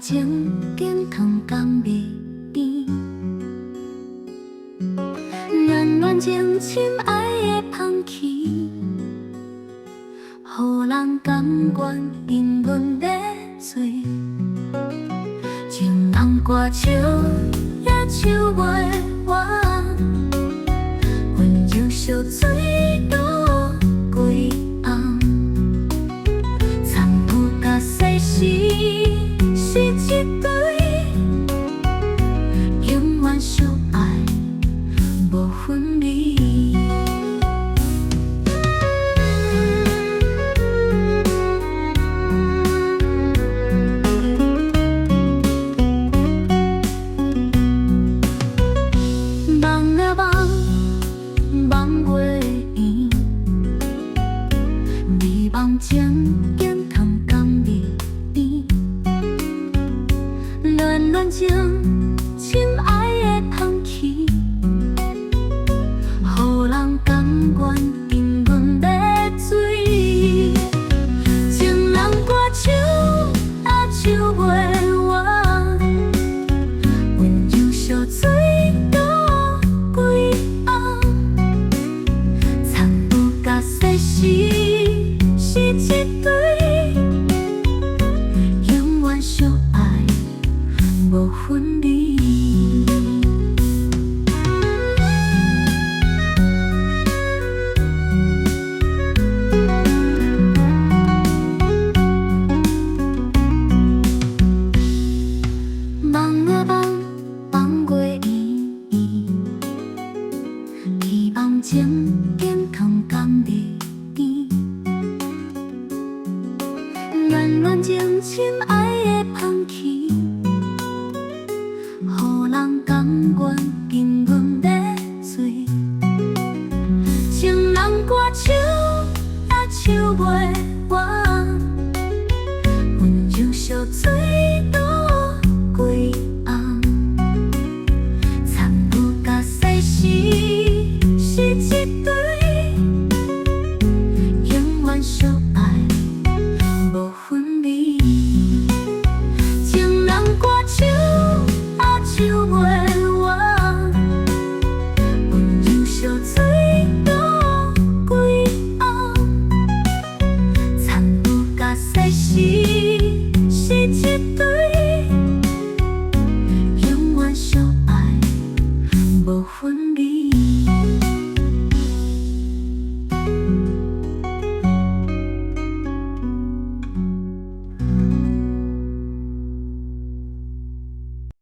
情健康甘蜜甜，暖暖情深爱的香气，予人感觉因阮在醉。情人歌手也唱袂完，温柔烧水倒几红，参悟甲世事是一对，永远相爱无分离。梦啊梦，梦月圆，美梦情健康甘蜜甜，暖暖情深爱的香气，予人感觉因阮在醉。情人歌手也唱袂完，温柔烧水倒几红，参悟甲世事是一对，永远相爱无分离。梦啊梦，梦月圆，期望情健康甘蜜甜，暖暖情深爱的香气。